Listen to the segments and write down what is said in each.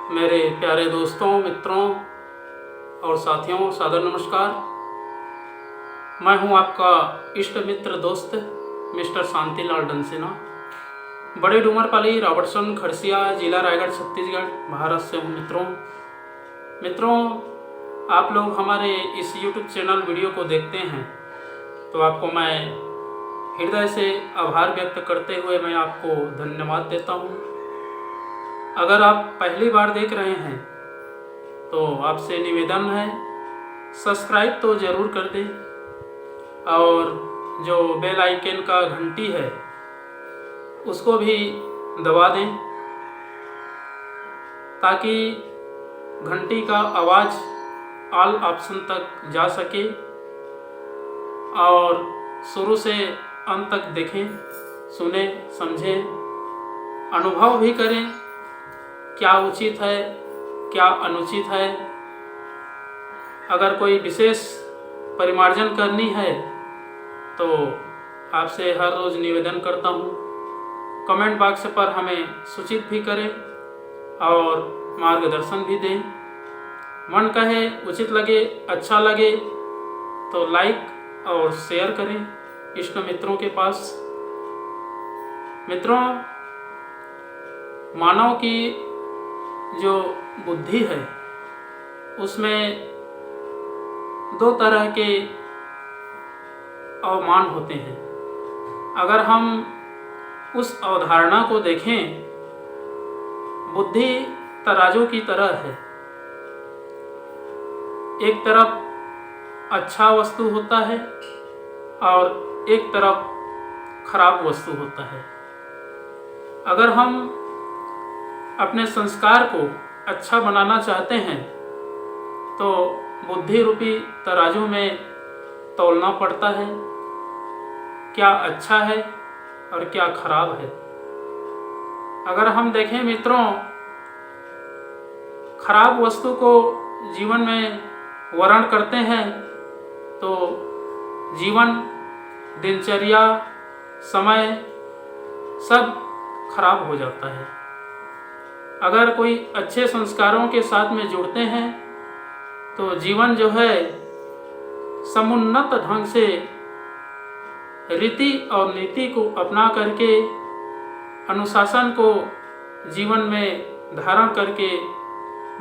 मेरे प्यारे दोस्तों, मित्रों और साथियों, सादर नमस्कार। मैं हूं आपका इष्ट मित्र दोस्त मिस्टर शांतिलाल डंसिना, बड़े डूमरपाली, रॉबर्टसन, खड़सिया, जिला रायगढ़, छत्तीसगढ़, भारत से हूं। मित्रों, आप लोग हमारे इस यूट्यूब चैनल वीडियो को देखते हैं तो आपको मैं हृदय से आभार व्यक्त करते हुए मैं आपको धन्यवाद देता हूं। अगर आप पहली बार देख रहे हैं तो आपसे निवेदन है, सब्सक्राइब तो ज़रूर कर दें और जो बेल आइकन का घंटी है उसको भी दबा दें ताकि घंटी का आवाज़ ऑल ऑप्शन तक जा सके और शुरू से अंत तक देखें, सुने, समझें, अनुभव भी करें क्या उचित है, क्या अनुचित है। अगर कोई विशेष परिमार्जन करनी है तो आपसे हर रोज़ निवेदन करता हूँ, कमेंट बॉक्स पर हमें सूचित भी करें और मार्गदर्शन भी दें। मन कहे, उचित लगे, अच्छा लगे तो लाइक और शेयर करें इष्ट मित्रों के पास। मित्रों, मानव की जो बुद्धि है उसमें दो तरह के अवमान होते हैं। अगर हम उस अवधारणा को देखें, बुद्धि तराजू की तरह है। एक तरफ अच्छा वस्तु होता है और एक तरफ खराब वस्तु होता है। अगर हम अपने संस्कार को अच्छा बनाना चाहते हैं तो बुद्धि रूपी तराजू में तौलना पड़ता है, क्या अच्छा है और क्या खराब है। अगर हम देखें मित्रों, खराब वस्तु को जीवन में वर्ण करते हैं तो जीवन, दिनचर्या, समय सब खराब हो जाता है। अगर कोई अच्छे संस्कारों के साथ में जुड़ते हैं तो जीवन जो है समुन्नत ढंग से रीति और नीति को अपना करके, अनुशासन को जीवन में धारण करके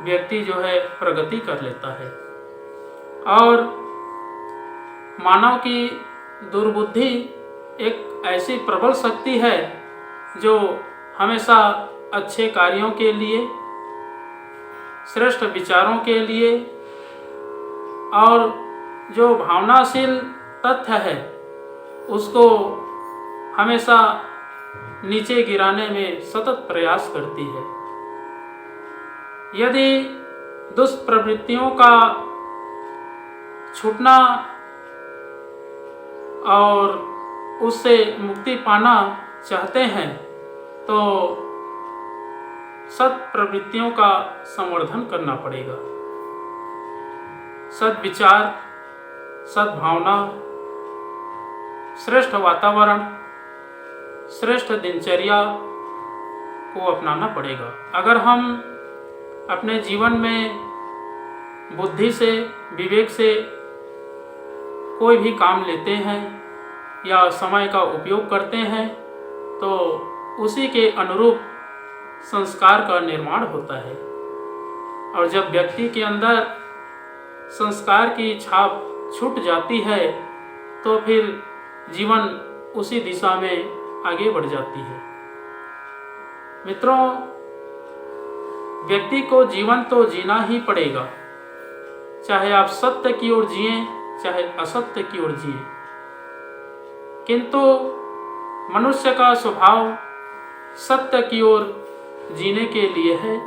व्यक्ति जो है प्रगति कर लेता है। और मानव की दुर्बुद्धि एक ऐसी प्रबल शक्ति है जो हमेशा अच्छे कार्यों के लिए, श्रेष्ठ विचारों के लिए और जो भावनाशील तथ्य है उसको हमेशा नीचे गिराने में सतत प्रयास करती है। यदि दुष्प्रवृत्तियों का छूटना और उससे मुक्ति पाना चाहते हैं तो सत् प्रवृत्तियों का संवर्धन करना पड़ेगा। सद्विचार, सद्भावना, श्रेष्ठ वातावरण, श्रेष्ठ दिनचर्या को अपनाना पड़ेगा। अगर हम अपने जीवन में बुद्धि से, विवेक से कोई भी काम लेते हैं या समय का उपयोग करते हैं तो उसी के अनुरूप संस्कार का निर्माण होता है। और जब व्यक्ति के अंदर संस्कार की छाप छूट जाती है तो फिर जीवन उसी दिशा में आगे बढ़ जाती है। मित्रों, व्यक्ति को जीवन तो जीना ही पड़ेगा, चाहे आप सत्य की ओर जिएं चाहे असत्य की ओर जिएं। किंतु मनुष्य का स्वभाव सत्य की ओर जीने के लिए है।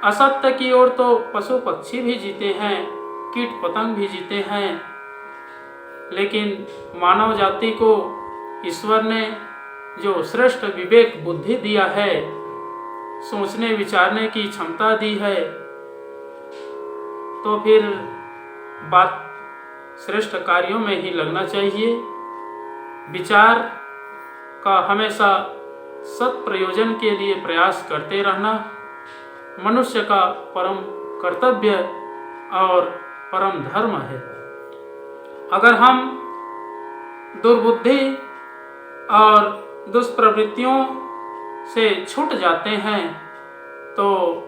असत्य की ओर तो पशु पक्षी भी जीते हैं, कीट पतंग भी जीते हैं, लेकिन मानव जाति को ईश्वर ने जो श्रेष्ठ विवेक बुद्धि दिया है, सोचने विचारने की क्षमता दी है, तो फिर बात श्रेष्ठ कार्यों में ही लगना चाहिए। विचार का हमेशा सत प्रयोजन के लिए प्रयास करते रहना मनुष्य का परम कर्तव्य और परम धर्म है। अगर हम दुर्बुद्धि और दुष्प्रवृत्तियों से छूट जाते हैं तो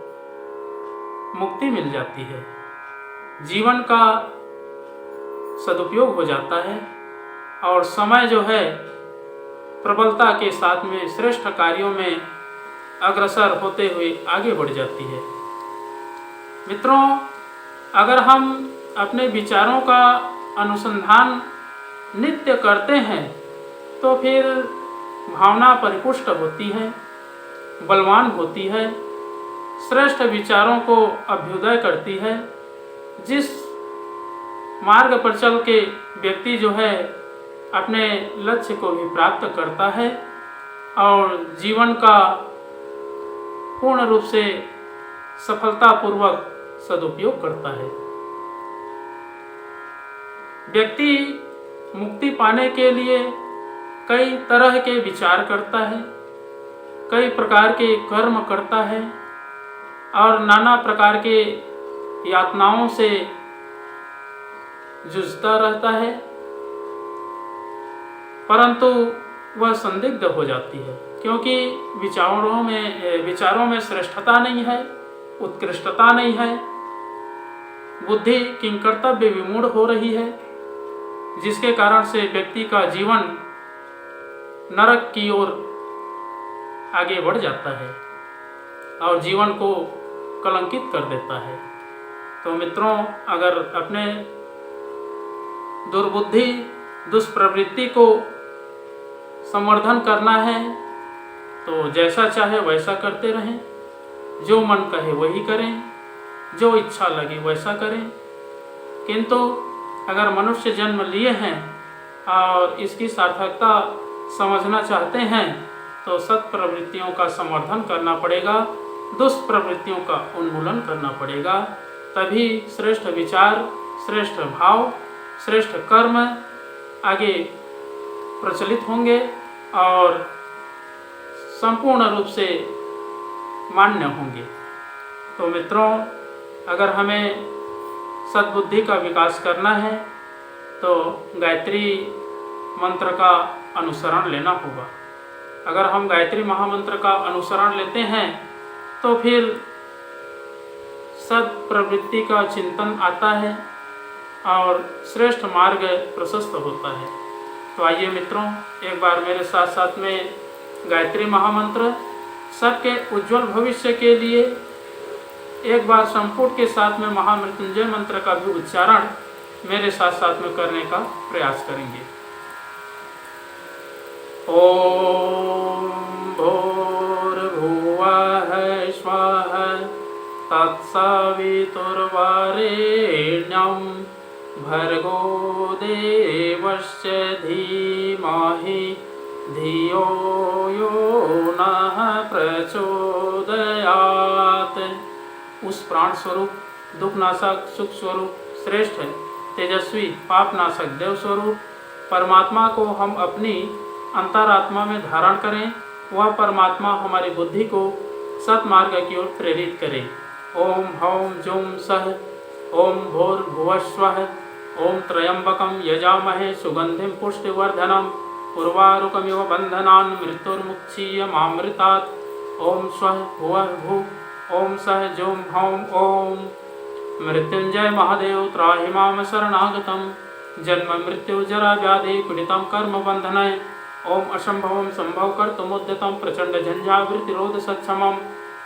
मुक्ति मिल जाती है, जीवन का सदुपयोग हो जाता है और समय जो है प्रबलता के साथ में श्रेष्ठ कार्यों में अग्रसर होते हुए आगे बढ़ जाती है। मित्रों, अगर हम अपने विचारों का अनुसंधान नित्य करते हैं तो फिर भावना परिपुष्ट होती है, बलवान होती है, श्रेष्ठ विचारों को अभ्युदय करती है। जिस मार्ग पर चल के व्यक्ति जो है अपने लक्ष्य को भी प्राप्त करता है और जीवन का पूर्ण रूप से सफलतापूर्वक सदुपयोग करता है। व्यक्ति मुक्ति पाने के लिए कई तरह के विचार करता है, कई प्रकार के कर्म करता है और नाना प्रकार के यातनाओं से जूझता रहता है, परंतु वह संदिग्ध हो जाती है क्योंकि विचारों में श्रेष्ठता नहीं है, उत्कृष्टता नहीं है। बुद्धि किंकर्तव्य विमूढ़ हो रही है, जिसके कारण से व्यक्ति का जीवन नरक की ओर आगे बढ़ जाता है और जीवन को कलंकित कर देता है। तो मित्रों, अगर अपने दुर्बुद्धि दुष्प्रवृत्ति को संवर्धन करना है तो जैसा चाहे वैसा करते रहें, जो मन कहे वही करें, जो इच्छा लगे वैसा करें। किंतु अगर मनुष्य जन्म लिए हैं और इसकी सार्थकता समझना चाहते हैं तो सत्प्रवृत्तियों का संवर्धन करना पड़ेगा, दुष्प्रवृत्तियों का उन्मूलन करना पड़ेगा। तभी श्रेष्ठ विचार, श्रेष्ठ भाव, श्रेष्ठ कर्म आगे प्रचलित होंगे और संपूर्ण रूप से मान्य होंगे। तो मित्रों, अगर हमें सद्बुद्धि का विकास करना है तो गायत्री मंत्र का अनुसरण लेना होगा। अगर हम गायत्री महामंत्र का अनुसरण लेते हैं तो फिर सत्प्रवृत्ति का चिंतन आता है और श्रेष्ठ मार्ग प्रशस्त होता है। तो आइए मित्रों, एक बार मेरे साथ साथ में गायत्री महामंत्र सबके उज्जवल भविष्य के लिए एक बार संपुट के साथ में महामृत्युंजय मंत्र का भी उच्चारण मेरे साथ साथ में करने का प्रयास करेंगे। ओम भूर्भुवः स्वः तत्सवितुर्वरेण्यं भर्गो देवस्य धीमहि धियो यो नः प्रचोदयात्। उस प्राण स्वरूप, दुखनाशक, सुख स्वरूप, श्रेष्ठ, तेजस्वी, पापनाशक, देव स्वरूप परमात्मा को हम अपनी अंतरात्मा में धारण करें। वह परमात्मा हमारी बुद्धि को सत्मार्ग की ओर प्रेरित करे। ओम हौं जूं सः ओम भूर्भुवस्वः ओम त्र्यंबकं यजामहे सुगंधिं पुष्टिवर्धनम् उर्वारुकमिव बन्धनान् मृत्युर्मुक्षीयमामृतात्। ओम स्वः भुवः भुः ओम सः जूं हौं ओम। मृत्युंजय महादेव त्राहि मां शरणागतं जन्म मृत्यु जरा व्याधि पीडितं कर्म बंधनय। ओम असंभवं संभव कर्तुमुद्यतं प्रचंड झंझावृतिरोध सक्षमं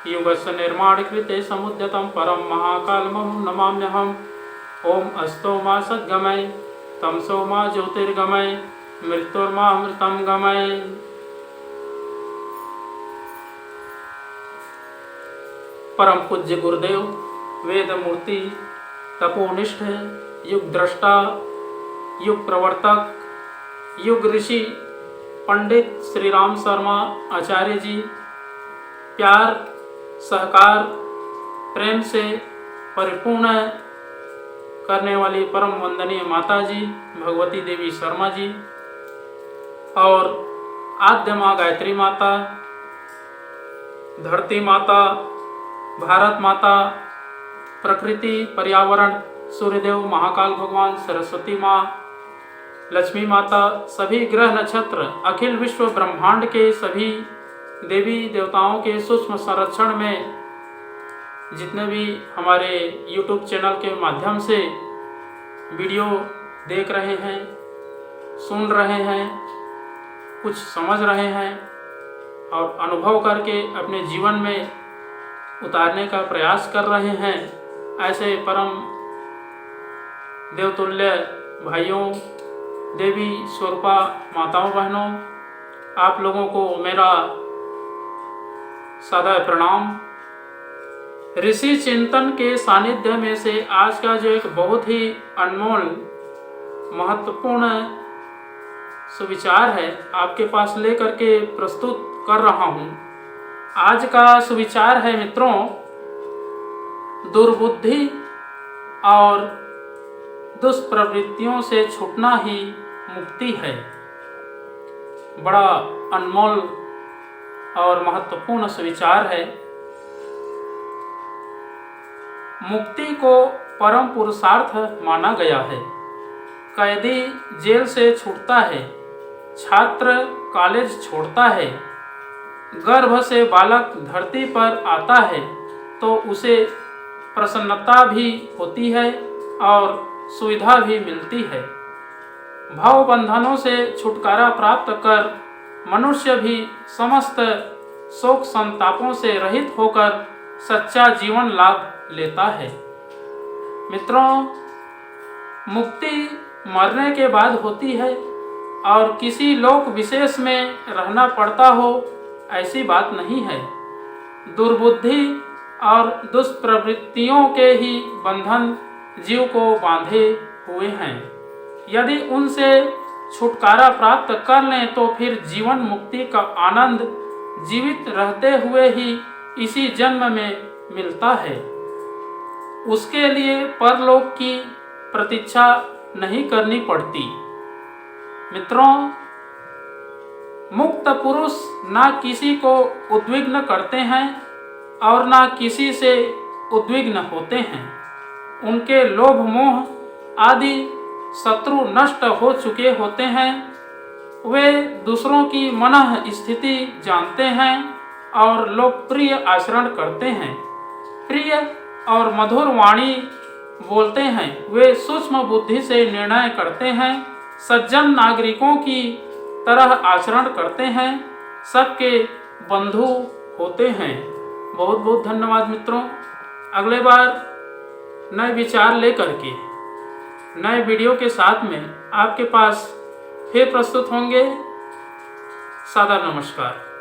युगस्य निर्माण कृते समुद्यतं परम महाकालमं नमाम्यहम्। ओम अस्तो मा सद्गमय तमसो मा ज्योतिर्गमय मृत्युर्मामृतं गमय। परम पूज्य गुरुदेव, वेद मूर्ति, तपोनिष्ठ, युग दृष्टा, युग प्रवर्तक, युग ऋषि पंडित श्री राम शर्मा आचार्य जी, प्यार, सहकार, प्रेम से परिपूर्ण करने वाली परम वंदनीय माता जी भगवती देवी शर्मा जी और आद्य माँ गायत्री माता, धरती माता, भारत माता, प्रकृति, पर्यावरण, सूर्यदेव, महाकाल भगवान, सरस्वती माँ, लक्ष्मी माता, सभी ग्रह नक्षत्र, अखिल विश्व ब्रह्मांड के सभी देवी देवताओं के सूक्ष्म संरक्षण में जितने भी हमारे YouTube चैनल के माध्यम से वीडियो देख रहे हैं, सुन रहे हैं, कुछ समझ रहे हैं और अनुभव करके अपने जीवन में उतारने का प्रयास कर रहे हैं, ऐसे परम देवतुल्य भाइयों, देवी स्वरूपा माताओं बहनों, आप लोगों को मेरा सादा प्रणाम। ऋषि चिंतन के सानिध्य में से आज का जो एक बहुत ही अनमोल महत्वपूर्ण सुविचार है आपके पास लेकर के प्रस्तुत कर रहा हूँ। आज का सुविचार है मित्रों, दुर्बुद्धि और दुष्प्रवृत्तियों से छूटना ही मुक्ति है। बड़ा अनमोल और महत्वपूर्ण सुविचार है। मुक्ति को परम पुरुषार्थ माना गया है। कैदी जेल से छूटता है, छात्र कॉलेज छोड़ता है, गर्भ से बालक धरती पर आता है तो उसे प्रसन्नता भी होती है और सुविधा भी मिलती है। भव बंधनों से छुटकारा प्राप्त कर मनुष्य भी समस्त शोक संतापों से रहित होकर सच्चा जीवन लाभ लेता है। मित्रों, मुक्ति मरने के बाद होती है और किसी लोक विशेष में रहना पड़ता हो, ऐसी बात नहीं है। दुर्बुद्धि और दुष्प्रवृत्तियों के ही बंधन जीव को बांधे हुए हैं। यदि उनसे छुटकारा प्राप्त कर लें तो फिर जीवन मुक्ति का आनंद जीवित रहते हुए ही इसी जन्म में मिलता है। उसके लिए परलोक की प्रतीक्षा नहीं करनी पड़ती। मित्रों, मुक्त पुरुष ना किसी को उद्विग्न करते हैं और ना किसी से उद्विग्न होते हैं। उनके लोभ मोह आदि शत्रु नष्ट हो चुके होते हैं। वे दूसरों की मनः स्थिति जानते हैं और लोकप्रिय आचरण करते हैं। प्रिय और मधुर वाणी बोलते हैं। वे सूक्ष्म बुद्धि से निर्णय करते हैं। सज्जन नागरिकों की तरह आचरण करते हैं। सबके बंधु होते हैं। बहुत बहुत धन्यवाद मित्रों। अगले बार नए विचार लेकर के नए वीडियो के साथ में आपके पास फिर प्रस्तुत होंगे। सादर नमस्कार।